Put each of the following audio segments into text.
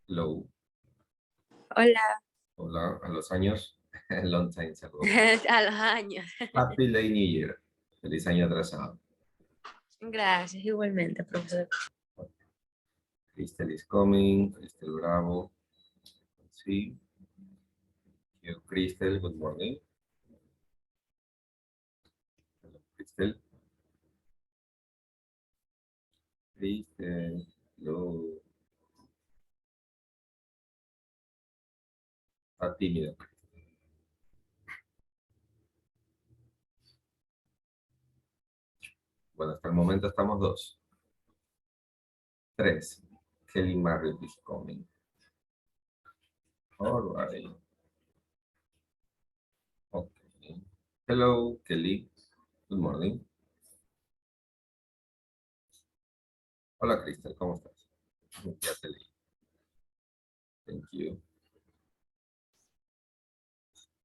Hello. Hola. Hola, a los años. Long time ago. A los años. Happy Late New Year. Feliz año atrasado. Gracias, igualmente, profesor. Crystal is coming. Crystal Bravo. Sí. You, Crystal, good morning. Hello, Crystal. Crystal. Hello. Está tímido. Bueno, hasta el momento estamos dos. Tres. Kelly Marriott is coming. All right. Okay. Hello, Kelly. Good morning. Hola, Crystal, ¿cómo estás? Ya te leí. Thank you.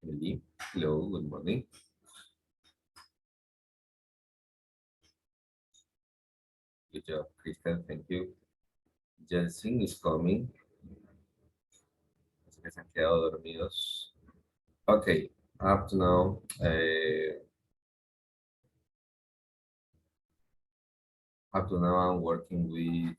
Kelly. Hello, good morning. Good job, Crystal, thank you. Jensen is coming. Parece que se han quedado dormidos. Okay, up to now. Up to now, I'm working with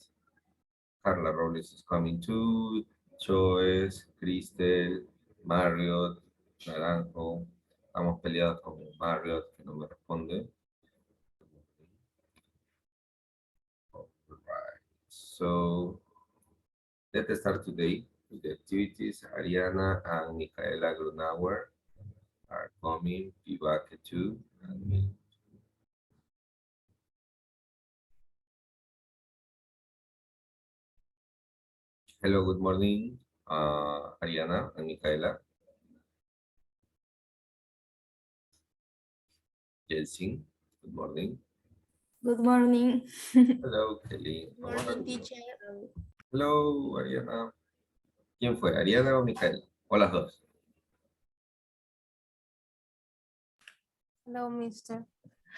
Carla Robles is coming too. Choes, Cristel, Marriott, Naranjo. Estamos peleados con Marriott, que no me responde. Alright, so let's start today with the activities. Ariana and Michaela Grunauer are coming, Vivake too, and me. Hello, good morning, Ariana and Michaela. Jelsin, good morning. Good morning. Hello, Kelly. Good morning, teacher. Hello, Ariana. ¿Quién fue, Ariana o Micaela? O las dos. Hello, mister.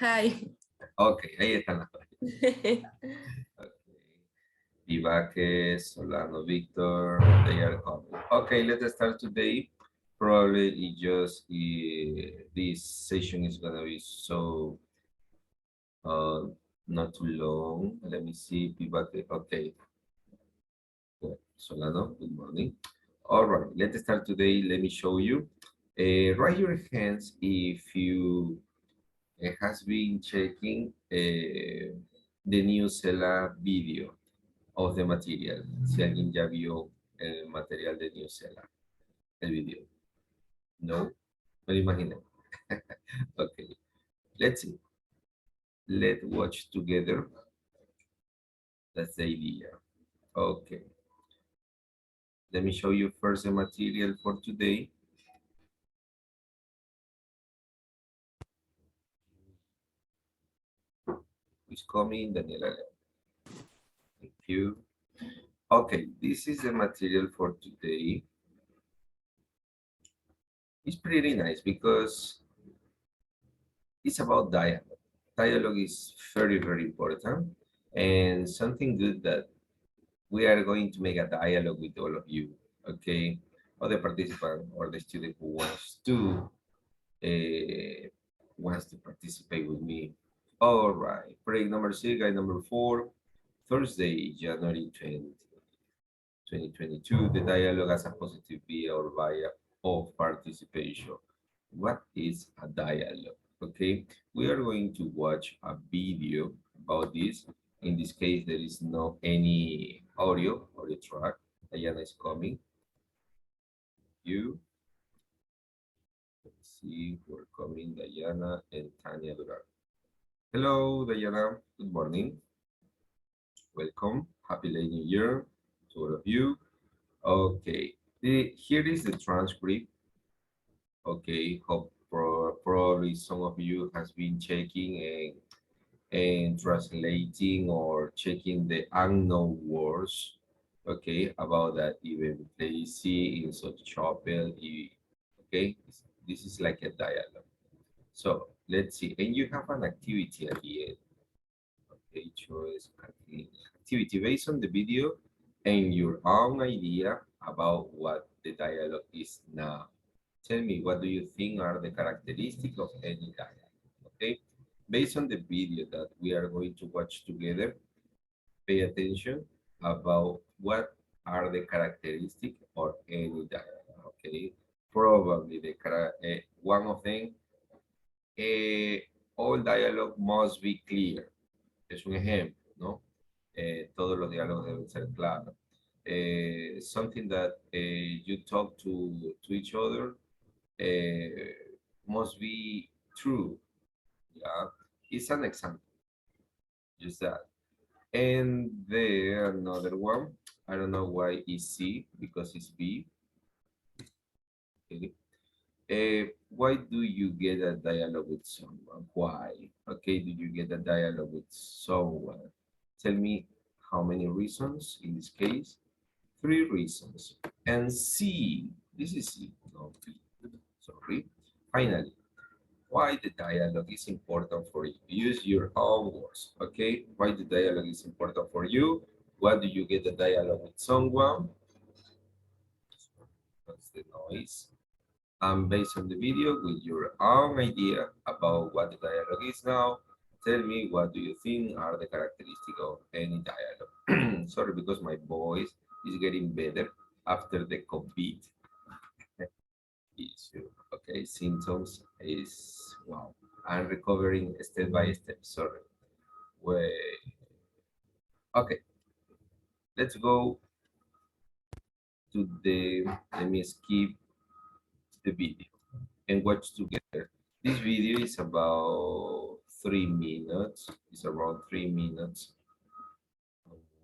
Hi. Ok, ahí están las dos. Okay. Vivaque, Solano, Victor, they are coming. Okay, let's start today. Probably it just this session is gonna be so not too long. Let me see, Vivaque. Okay. Good. Solano, good morning. All right, let's start today. Let me show you. Raise your hands if you has been checking the new Cela video of the material. Si alguien ya vio el material de New Cela, el video. No, me lo imaginé. Okay, let's see. Let's watch together. That's the idea. Okay. Let me show you first the material for today. Who's coming? Daniela. Thank you. Okay, this is the material for today. It's pretty nice because it's about dialogue. Dialogue is very, very important and something good that we are going to make a dialogue with all of you, okay? Or the participant or the student who wants to participate with me. All right, break number 6, guide number 4, Thursday, January 2022. The dialogue as a positive via or via of participation. What is a dialogue? Okay, we are going to watch a video about this. In this case, there is no any audio track. Diana is coming. You let's see who are coming. Diana and Tanya Duran. Hello, Diana. Good morning. Welcome. Happy Late New Year to all of you. Okay, here is the transcript. Okay, hope probably some of you has been checking and translating or checking the unknown words, okay, about that even they see in such chapel, okay, this is like a dialogue. So let's see, and you have an activity at the end. Okay, choice activity based on the video and your own idea about what the dialogue is now. Tell me, what do you think are the characteristics of any dialogue? Okay, based on the video that we are going to watch together, pay attention about what are the characteristics of any dialogue. Okay, probably one of them, all dialogue must be clear. Es un ejemplo, ¿no? Todos los diálogos deben ser claros. Something that you talk to each other must be true. Yeah, it's an example, just that. And the another one, I don't know why it's C because it's B. Okay. Why do you get a dialogue with someone? Why? Okay, do you get a dialogue with someone? Tell me how many reasons in this case? 3 reasons. And C, this is C, no B. Sorry. Finally, why the dialogue is important for you. Use your own words, okay? Why the dialogue is important for you. What do you get the dialogue with someone? That's the noise. And based on the video, with your own idea about what the dialogue is now, tell me what do you think are the characteristics of any dialogue. Sorry, because my voice is getting better after the COVID issue. Okay, symptoms is wow. I'm recovering step by step. Sorry. Wait. Okay, let's go to the. Let me skip the video and watch together. This video is about 3 minutes. It's around 3 minutes.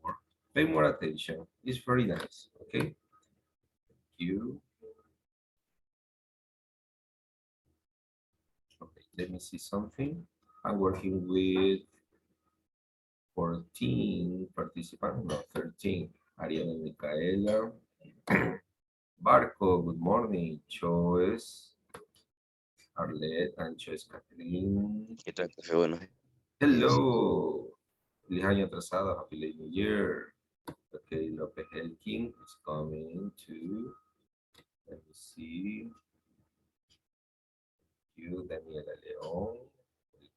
More. Pay more attention. It's very nice. Okay. Thank you. Okay, let me see something. I'm working with 14 participants, no, 13. Ariana Micaela. Barco, good morning. Choice, Arlette, and Choice Catherine. ¿Qué tal, café? Buenos días. Hello. Feliz año atrasado. Happy Late New Year. Okay, Lopez Elkin is coming to. Let me see. You, Daniela León.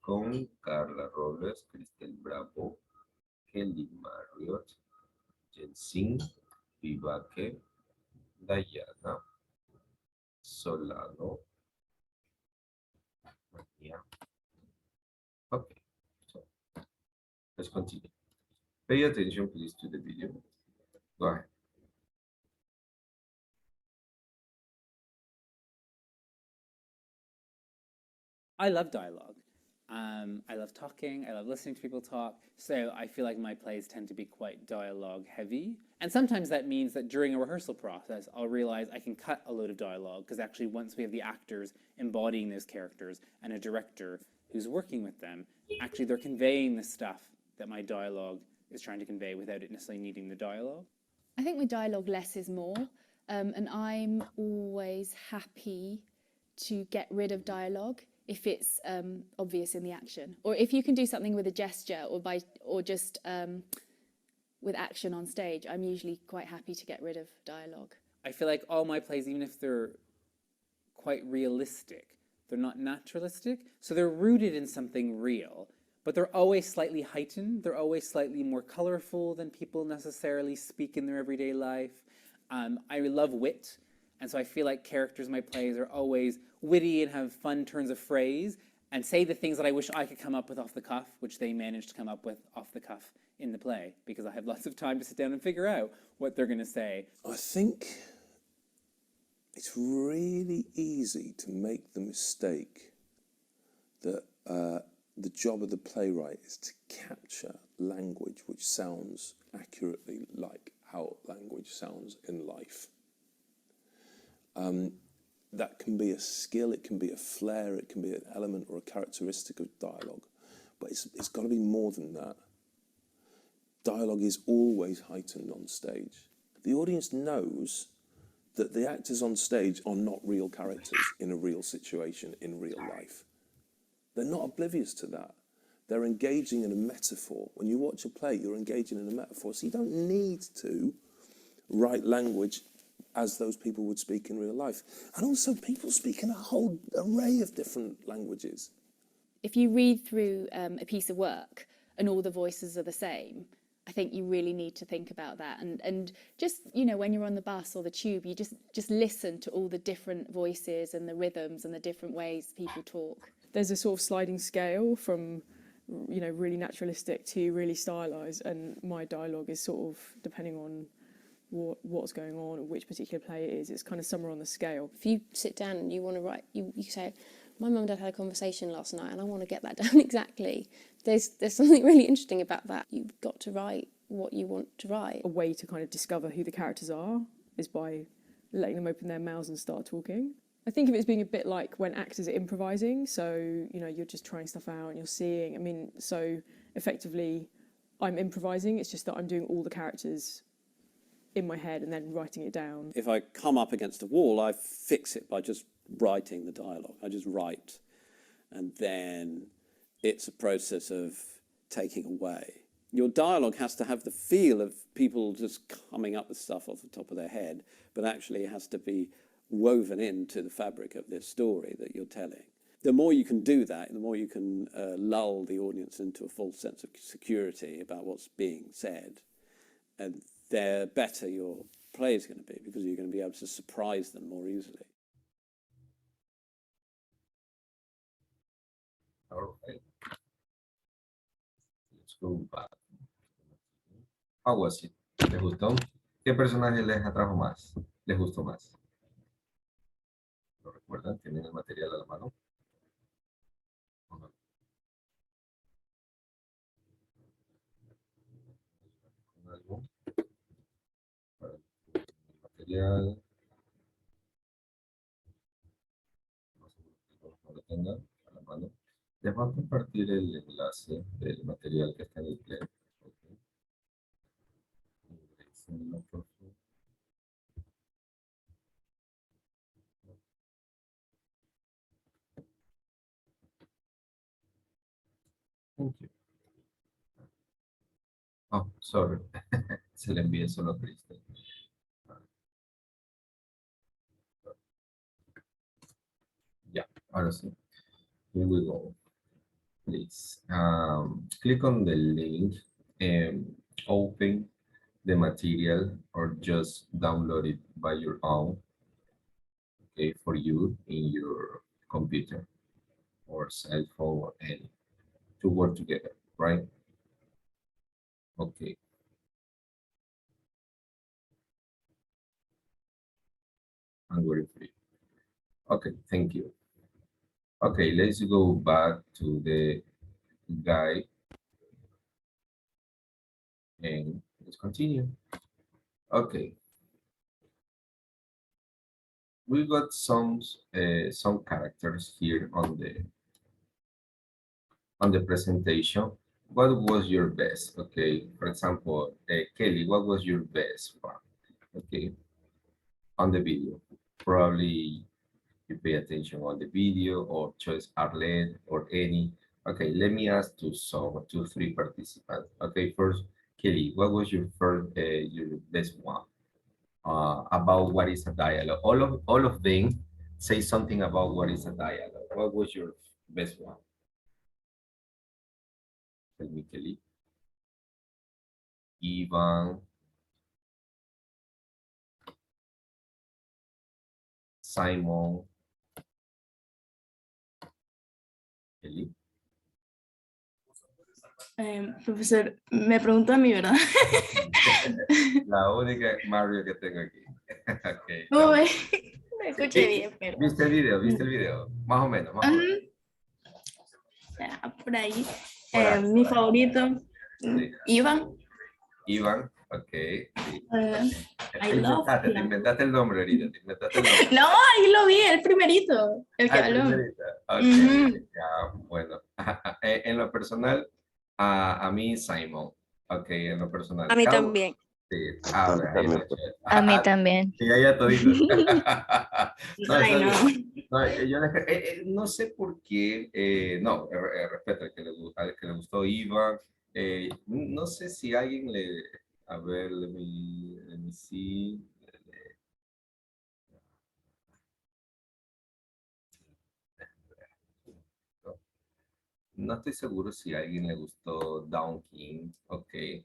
Con Carla Robles, Cristel Bravo, Kelly Marriott, Jensin, Vivaque, Dayana, Solano, María. Okay, so let's continue. Pay attention, please, to the video. Go ahead. I love dialogue. I love talking. I love listening to people talk. So I feel like my plays tend to be quite dialogue heavy. And sometimes that means that during a rehearsal process, I'll realize I can cut a load of dialogue because actually once we have the actors embodying those characters and a director who's working with them, actually they're conveying the stuff that my dialogue is trying to convey without it necessarily needing the dialogue. I think with dialogue, less is more. And I'm always happy to get rid of dialogue if it's obvious in the action, or if you can do something with a gesture or just with action on stage. I'm usually quite happy to get rid of dialogue. I feel like all my plays, even if they're quite realistic, they're not naturalistic, so they're rooted in something real, but they're always slightly heightened. They're always slightly more colorful than people necessarily speak in their everyday life. I love wit, and so I feel like characters in my plays are always witty and have fun turns of phrase and say the things that I wish I could come up with off the cuff, which they manage to come up with off the cuff in the play, because I have lots of time to sit down and figure out what they're going to say. I think it's really easy to make the mistake that the job of the playwright is to capture language which sounds accurately like how language sounds in life. That can be a skill, it can be a flair, it can be an element or a characteristic of dialogue, but it's got to be more than that. Dialogue is always heightened on stage. The audience knows that the actors on stage are not real characters in a real situation, in real life. They're not oblivious to that. They're engaging in a metaphor. When you watch a play, you're engaging in a metaphor, so you don't need to write language as those people would speak in real life. And also people speak in a whole array of different languages. If you read through a piece of work and all the voices are the same, I think you really need to think about that. And just, you know, when you're on the bus or the tube, you just listen to all the different voices and the rhythms and the different ways people talk. There's a sort of sliding scale from, you know, really naturalistic to really stylized, and my dialogue is sort of depending on what's going on or which particular play it is. It's kind of somewhere on the scale. If you sit down and you want to write, you say, my mum and dad had a conversation last night and I want to get that down exactly. There's something really interesting about that. You've got to write what you want to write. A way to kind of discover who the characters are is by letting them open their mouths and start talking. I think of it as being a bit like when actors are improvising. So, you know, you're just trying stuff out and you're seeing. I mean, so effectively, I'm improvising. It's just that I'm doing all the characters in my head and then writing it down. If I come up against a wall, I fix it by just writing the dialogue. I just write. And then it's a process of taking away. Your dialogue has to have the feel of people just coming up with stuff off the top of their head, but actually it has to be woven into the fabric of this story that you're telling. The more you can do that, the more you can lull the audience into a false sense of security about what's being said, and the better your play is going to be, because you're going to be able to surprise them more easily. All right. Let's go back. How was it? ¿Les gustó? ¿Qué personaje les atrajo más? ¿Les gustó más? ¿Lo recuerdan? ¿Tienen el material a la mano? ¿O no? ¿Algo? Para el material. No lo tengan a la mano. Les voy a compartir el enlace del material que está en el Play. Okay. Ingrésenlo, por favor. Thank you. Oh, sorry. Se le envié solo a Kristen. Ya, ahora sí. Here we go. Please click on the link and open the material, or just download it by your own, okay, for you in your computer or cell phone or any, to work together, right? Okay. I'm waiting for you. Okay, thank you. Okay, let's go back to the guide and let's continue. Okay. We got some characters here on the presentation. What was your best? Okay, for example, Kelly, what was your best one? Okay, on the video. Probably you pay attention on the video, or choice Arlene or any. Okay, let me ask to three participants. Okay, first, Kelly, what was your best one? About what is a dialogue? All of them say something about what is a dialogue. What was your best one? Tell me, Kelly. Ivan. Simon. Kelly. Profesor, me preguntó a mí, ¿verdad? La única Mario que tengo aquí. Okay. Uy, no escuché bien, pero... ¿Viste el video? ¿Viste el video? Más o menos, más o menos. Por ahí. Por ahí, Mi por ahí. favorito, Sí. Iván. Iván, ok. Sí. I love Te him. inventaste el nombre ahorita, te inventaste el nombre. No, ahí lo vi, el primerito, el que Ah, habló. primerita. Ok, Ujú. ya, bueno. En lo personal, a mí Simon. Ok, en lo personal. A mí Cada- también. Sí, ahí también. está. A mí también. Sí, ya toditos. No, Ay, está no. bien. No, no sé por qué, no, respeto al que le gustó Iván. No sé si alguien le, a ver, let me me see. No estoy seguro si a alguien le gustó Down King. Okay.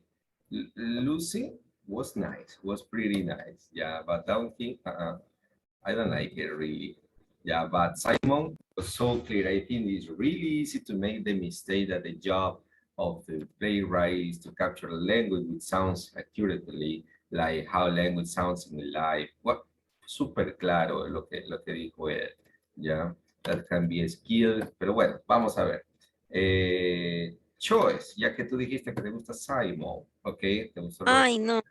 Lucy was nice, was pretty nice. Yeah, but Down King, I don't like it really. Yeah, but Simon was so clear. I think it's really easy to make the mistake that the job of the playwright is to capture a language which sounds accurately, like how language sounds in life. What súper claro lo que dijo él. Yeah, that can be a skill. Pero bueno, vamos a ver. Choice, ya que tú dijiste que te gusta Simon, ¿ok? ¿Te gustó Ay, no.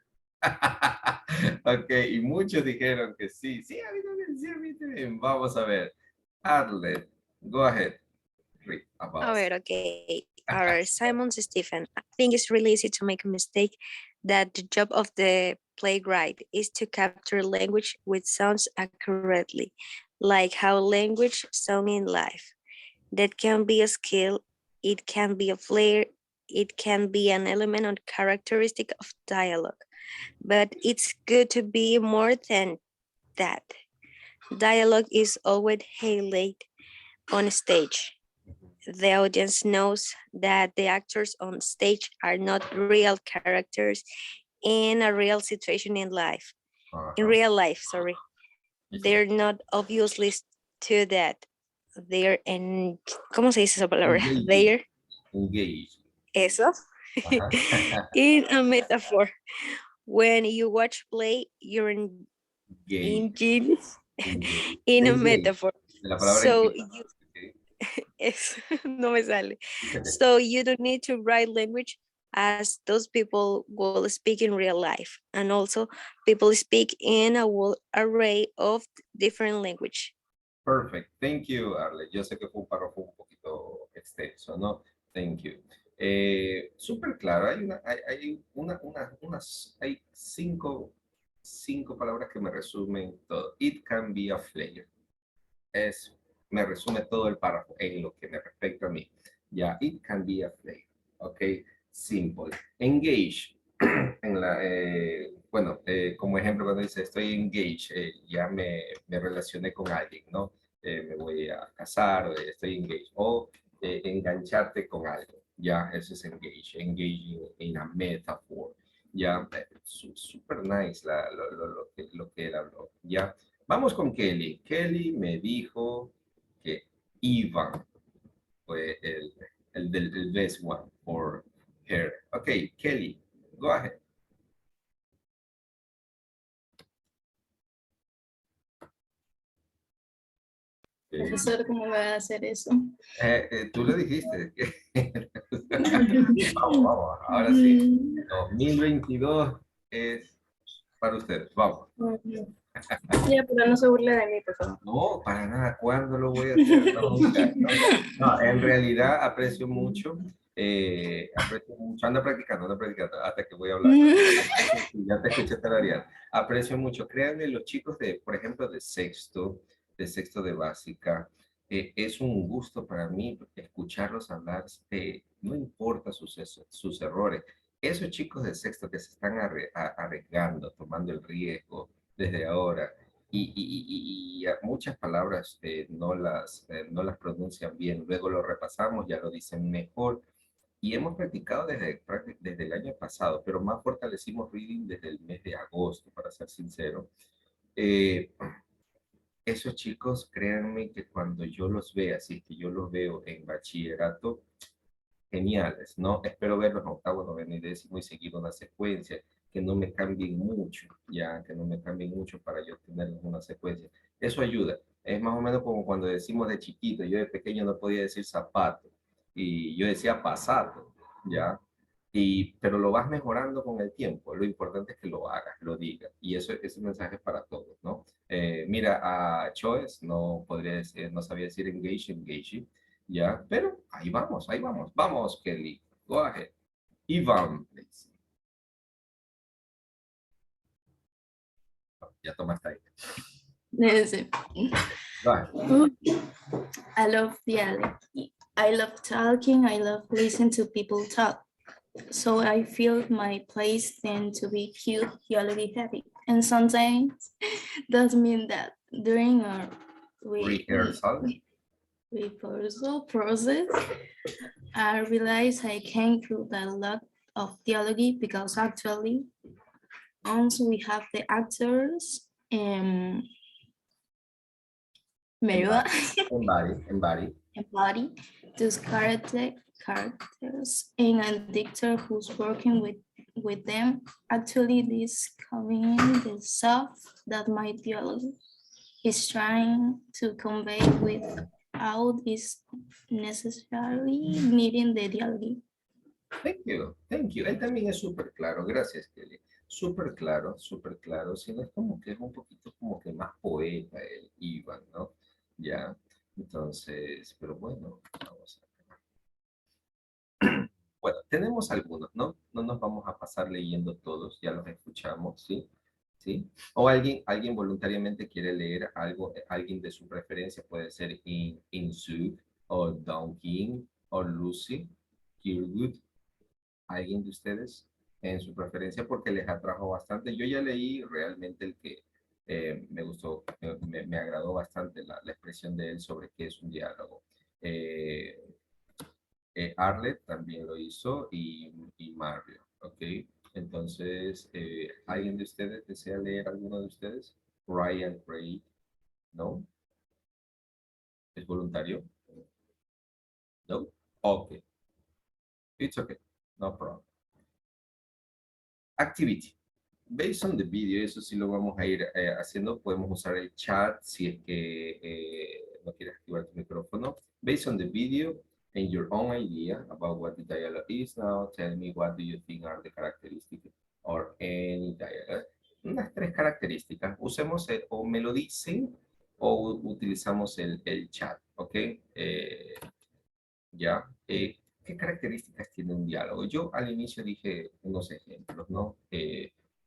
Ok, y muchos dijeron que sí. Sí, a mí también, sí, a mí también. Vamos a ver. Arlet, go ahead. Read A about. ver, okay. Our Simon Stephen. I think it's really easy to make a mistake that the job of the playwright is to capture language which sounds accurately, like how language sound in life. That can be a skill, it can be a flair, it can be an element or characteristic of dialogue. But it's good to be more than that. Dialogue is always highlighted on stage. The audience knows that the actors on stage are not real characters in a real situation in life. In real life, sorry. They're not obviously to that. They're en, ¿cómo se dice esa palabra? Engage. They're, Engage. eso, Ajá. in a metaphor. When you watch play, you're Gay. engaged Engage. in a Engage. metaphor. De la palabra So engage. you, Okay. no me sale. So you don't need to write language as those people will speak in real life. And also people speak in a whole array of different language. Perfect. Thank you, Arle. Yo sé que fue un párrafo un poquito extenso, ¿no? Thank you. Súper claro. Hay cinco palabras que me resumen todo. It can be a flair. Me resume todo el párrafo en lo que me respecta a mí. Ya, it can be a flair. Ok, simple. Engage. Como ejemplo, cuando dice estoy engaged, ya me relacioné con alguien, ¿no? Me voy a casar, o estoy engaged. O engancharte con algo, ya, eso es engage. Engaging in a metaphor. Ya, super nice lo que él habló. Ya, vamos con Kelly. Kelly me dijo que Ivan fue el best one for her. Ok, Kelly, go ahead. Profesor, ¿cómo me va a hacer eso? Tú lo dijiste. Vamos, ahora sí. 2022 es para ustedes. Vamos. Ya, pero no se burle de mí, por favor. No, para nada. ¿Cuándo lo voy a hacer? No, nunca, nunca. No, en realidad aprecio mucho. Anda practicando, hasta que voy a hablar. Ya te escuché tararear. Aprecio mucho. Créanme, los chicos de, por ejemplo, de sexto de básica, es un gusto para mí escucharlos hablar, no importa sus errores. Esos chicos de sexto que se están arriesgando, tomando el riesgo desde ahora, y muchas palabras no las pronuncian bien, luego lo repasamos, ya lo dicen mejor, y hemos practicado desde el año pasado, pero más fortalecimos reading desde el mes de agosto, para ser sincero. Esos chicos, créanme que cuando yo los vea, si es que yo los veo en bachillerato, geniales, ¿no? Espero verlos en octavo, noveno y décimo y seguir una secuencia, que no me cambien mucho, ya, que no me cambien mucho para yo tener una secuencia. Eso ayuda. Es más o menos como cuando decimos de chiquito, yo de pequeño no podía decir zapato, y yo decía pasato, ¿ya? Pero lo vas mejorando con el tiempo. Lo importante es que lo hagas, lo digas. Y ese mensaje es para todos, ¿no? Mira, a Choice no podría decir, no sabía decir engage, ¿ya? Pero ahí vamos, ahí vamos. Vamos, Kelly. Go ahead. Ivan, please. Ya tomaste ahí. Ese. Go ahead. I love dialect. I love talking. I love listening to people talk. So I feel my plays tend to be cute, dialogue heavy. And sometimes that means that during our Rehearsal. rehearsal process, I realize I can include a lot of dialogue because actually once we have the actors me ayuda Embody. embody those characters and a dictator who's working with them. Actually, this coming the stuff that my dialogue is trying to convey without is necessarily needing the dialogue. Thank you. Él también es súper claro, gracias, Kelly. Súper claro, súper claro. Si no es como que es un poquito como que más poeta el Iván, ¿no? Ya. Entonces, pero bueno, vamos a ver. Bueno, tenemos algunos, ¿no? No nos vamos a pasar leyendo todos, ya los escuchamos, ¿sí? ¿Sí? O alguien voluntariamente quiere leer algo, alguien de su preferencia, puede ser Insug, o Dunkin, o Lucy, Kirwood, alguien de ustedes en su preferencia porque les atrajo bastante. Yo ya leí realmente el que me gustó, me agradó bastante la expresión de él sobre qué es un diálogo. Arlet también lo hizo y Mario, ¿ok? Entonces, ¿alguien de ustedes desea leer alguno de ustedes? Ryan Craig, ¿no? ¿Es voluntario? ¿No? Ok. It's okay. No problem. Activity. Based on the video, eso sí lo vamos a ir haciendo. Podemos usar el chat si es que no quieres activar tu micrófono. Based on the video and your own idea about what the dialogue is now, tell me what do you think are the characteristics or any dialogue. Unas 3 características. Usemos o me lo dicen o utilizamos el chat, ¿ok? ¿Ya? ¿Qué características tiene un diálogo? Yo al inicio dije unos ejemplos, ¿no?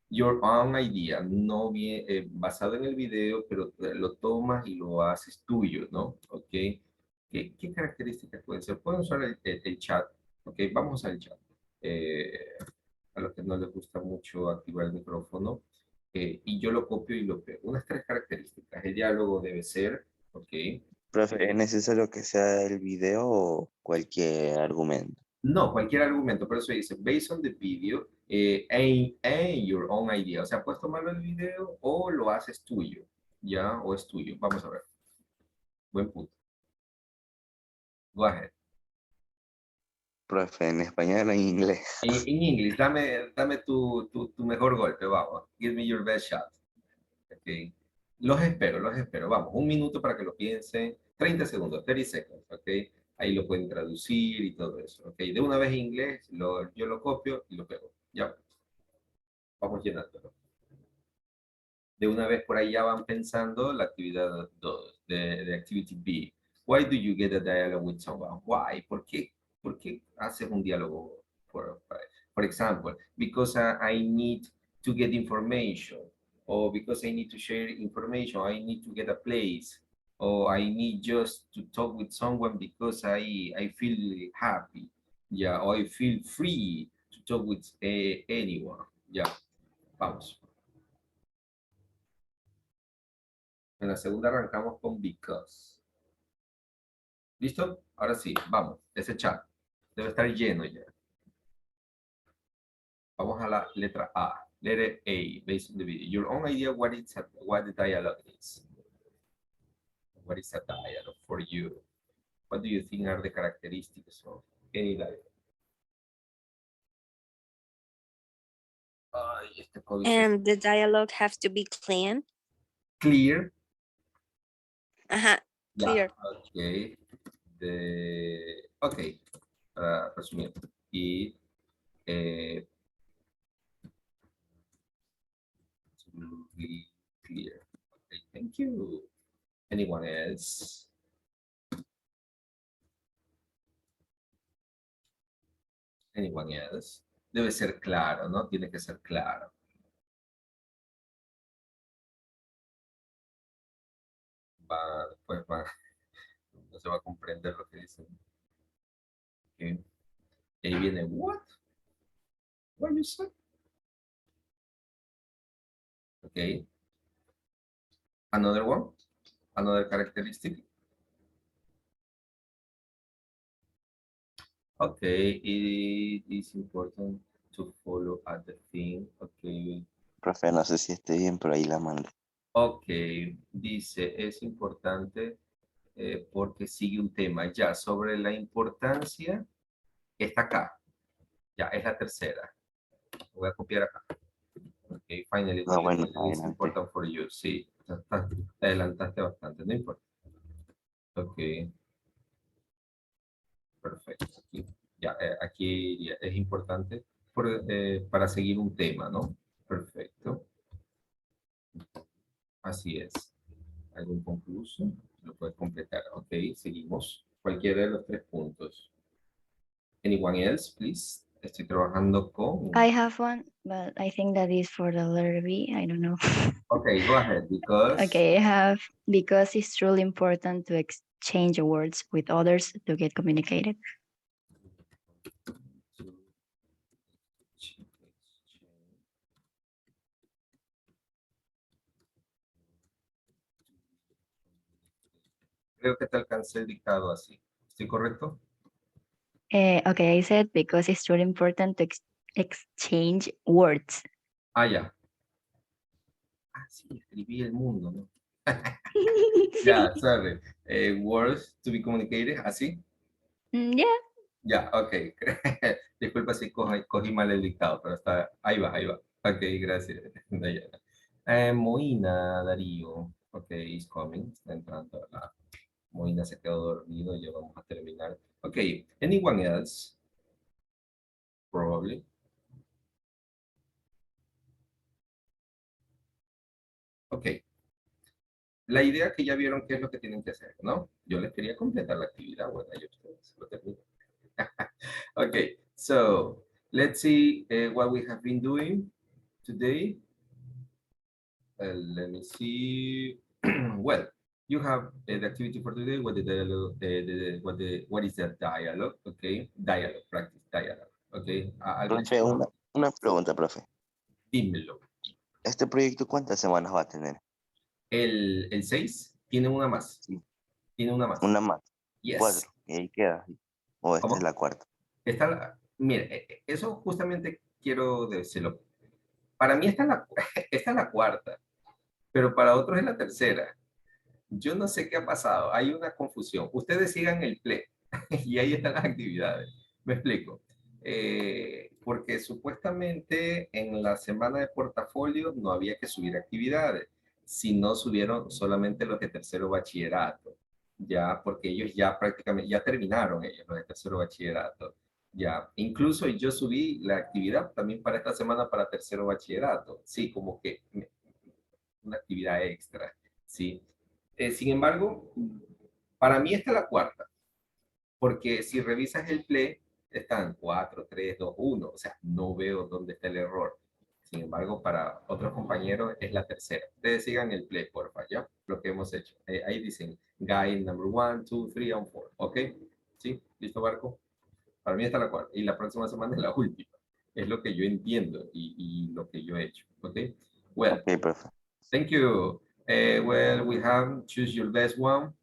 Your own idea, no bien, basado en el video, pero lo tomas y lo haces tuyo, ¿no? ¿Ok? ¿Qué características pueden ser? Pueden usar el chat, ¿ok? Vamos a usar el chat. A los que no les gusta mucho activar el micrófono. Y yo lo copio y lo pego. Unas 3 características. El diálogo debe ser, ¿ok? Profe, ¿es necesario que sea el video o cualquier argumento? No, cualquier argumento, por eso dice, based on the video and your own idea. O sea, puedes tomarlo el video o lo haces tuyo, ¿ya? O es tuyo. Vamos a ver. Buen punto. Go ahead. Profe, ¿en español o en inglés? En inglés, dame tu mejor golpe, vamos. Give me your best shot. Okay. Los espero. Vamos, un minuto para que lo piensen. 30 segundos, 30 seconds, ¿ok? Ahí lo pueden traducir y todo eso, ¿ok? De una vez en inglés, yo lo copio y lo pego. Ya, vamos llenándolo. De una vez por ahí ya van pensando la actividad 2, de Activity B. Why do you get a dialogue with someone? Why? ¿Por qué haces un diálogo? For example, because I need to get information, or because I need to share information, I need to get a place, or I need just to talk with someone because I feel happy, yeah, or I feel free to talk with anyone. Ya, vamos. En la segunda arrancamos con because. ¿Listo? Ahora sí, vamos. Ese chat debe estar lleno ya. Vamos a la letra A. Letter A, based on the video. Your own idea what the dialogue is. What is a dialogue for you? What do you think are the characteristics of any dialogue? Ay, este código. And the dialogue have to be clean. Clear. Ajá, clear. Ok. Ok. Para resumir. Y absolutely clear. Okay, thank you. Anyone else? Anyone else? Debe ser claro, ¿no? Tiene que ser claro. Después no se va a comprender lo que dicen. Okay. Ahí viene what? What you said? Okay. Another one, another characteristic. Okay, it is important to follow at the thing. Okay. Profe, no sé si esté bien, pero ahí la mandé. Ok, dice, es importante porque sigue un tema. Ya, sobre la importancia, está acá. Ya, es la tercera. Voy a copiar acá. Ok, finally, No, bueno, it's adelante. important for you. Sí, te adelantaste bastante, no importa. Ok, perfecto. Aquí, ya, aquí es importante para seguir un tema, ¿no? Perfecto. Así es. ¿Algún concluso? Lo puedes completar. Ok, seguimos. Cualquiera de los 3 puntos. Anyone else, please? Estoy trabajando con... I have one, but I think that is for the letter B. I don't know. Okay, go ahead, because... Okay, I have because it's truly important to exchange words with others to get communicated. Creo que te alcancé el dictado así. ¿Estoy correcto? Okay, I said because it's truly important to exchange words. Ah, ya. Ah, sí, escribí el mundo, ¿no? Ya, sorry. Words to be communicated, ¿así? Yeah. Ya, ok. Disculpa si cogí mal el dictado, pero está, ahí va, ahí va. Ok, gracias, Dayana. Moina Darío, ok, is coming, está entrando. Moina se quedó dormido, ya vamos a terminar. Ok, anyone else? Probably. Ok, la idea que ya vieron qué es lo que tienen que hacer, ¿no? Yo les quería completar la actividad, bueno, ya ustedes lo terminan. Okay, so let's see what we have been doing today. Let me see. Well, you have the activity for today. What the dialogue? What is the dialogue? Okay, dialogue practice dialogue. Okay, al Profe, principio, una pregunta, profe. dímelo. ¿Este proyecto cuántas semanas va a tener? El 6 tiene una más. Sí, Tiene una más. una más. Yes. 4. Y ahí queda. O esta ¿Cómo? es la cuarta. Mire, eso justamente quiero decirlo. Para mí esta es la cuarta, pero para otros es la tercera. Yo no sé qué ha pasado, hay una confusión. Ustedes sigan el play y ahí están las actividades. Me explico. Porque supuestamente en la semana de portafolio no había que subir actividades, sino subieron solamente los de tercero bachillerato, ya, porque ellos ya prácticamente, ya terminaron ellos, los de tercero bachillerato. Ya, incluso yo subí la actividad también para esta semana para tercero bachillerato, sí, como que una actividad extra, sí. Sin embargo, para mí esta es la cuarta, porque si revisas el play, están 4, 3, 2, 1, o sea, no veo dónde está el error. Sin embargo, para otros compañeros es la tercera. Ustedes sigan el play, porfa, ¿ya? Lo que hemos hecho. Ahí dicen, guide number 1, 2, 3, and 4, ¿ok? ¿Sí? ¿Listo, Barco? Para mí esta es la cuarta. Y la próxima semana es la última. Es lo que yo entiendo y lo que yo he hecho, ¿ok? Well, Ok, profe. thank you. Well, we have choose your best one.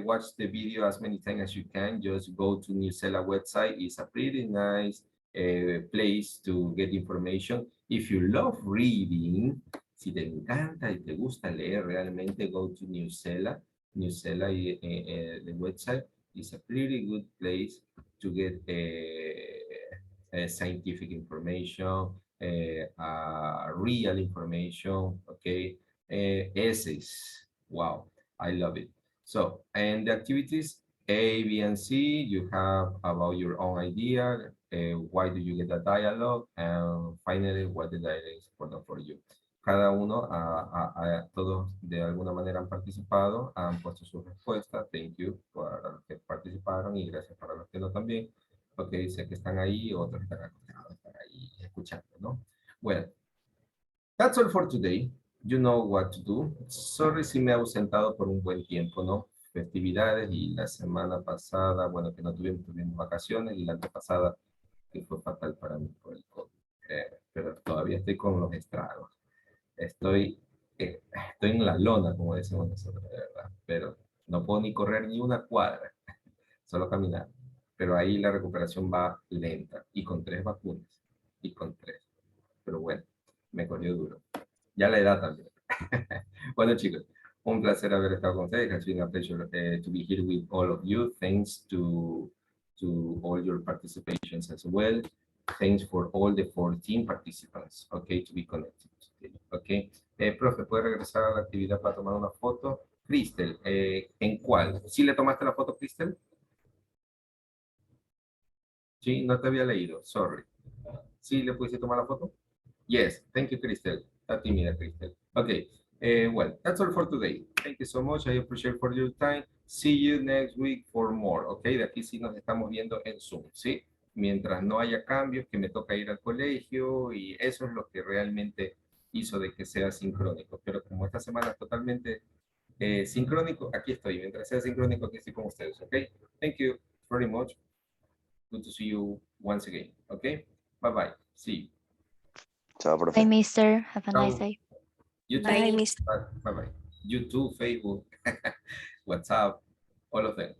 Watch the video as many times as you can. Just go to Newsela website. It's a pretty nice place to get information. If you love reading, si te encanta y te gusta leer realmente, go to Newsela. Newsela, the website, is a pretty good place to get scientific information, real information, okay? Essays, wow, I love it. So, and the activities A, B, and C, you have about your own idea, why do you get a dialogue, and finally, what the dialogue is important for you. Cada uno, todos de alguna manera han participado, han puesto su respuesta. Thank you para los que participaron y gracias para los que no también. Porque sé que están ahí, otros están acostados, están ahí escuchando, ¿no? Well, that's all for today. You know what to do. Sorry si me he ausentado por un buen tiempo, ¿no? Festividades y la semana pasada, bueno, que no tuvimos vacaciones y la antepasada que fue fatal para mí por el COVID. Pero todavía estoy con los estragos. Estoy, estoy en la lona, como decimos nosotros, de verdad. Pero no puedo ni correr ni una cuadra, solo caminar. Pero ahí la recuperación va lenta y con 3 vacunas. Y con 3. Pero bueno, me corrió duro. Ya la edad también. Bueno, chicos, un placer haber estado con ustedes. It's been a pleasure to be here with all of you. Thanks to all your participations as well. Thanks for all the 14 participants, okay, to be connected today, okay. Profe, ¿puede regresar a la actividad para tomar una foto? Cristel, ¿en cuál? ¿Sí le tomaste la foto, Cristel? Sí, no te había leído, sorry. ¿Sí le pudiste tomar la foto? Yes, thank you, Cristel. Está tímida, Cristel. Okay, well, that's all for today. Thank you so much. I appreciate for your time. See you next week for more, okay? De aquí sí nos estamos viendo en Zoom, ¿sí? Mientras no haya cambios, que me toca ir al colegio y eso es lo que realmente hizo de que sea sincrónico. Pero como esta semana es totalmente sincrónico, aquí estoy. Mientras sea sincrónico, aquí estoy con ustedes, okay? Thank you very much. Good to see you once again, okay? Bye-bye. See you. Chao, Bye, profe. mister. Have a nice Ciao. day. You too. Bye, Miss. Bye bye. YouTube, Facebook, WhatsApp, all of them.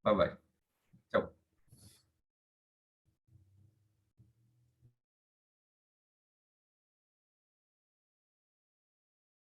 Bye bye.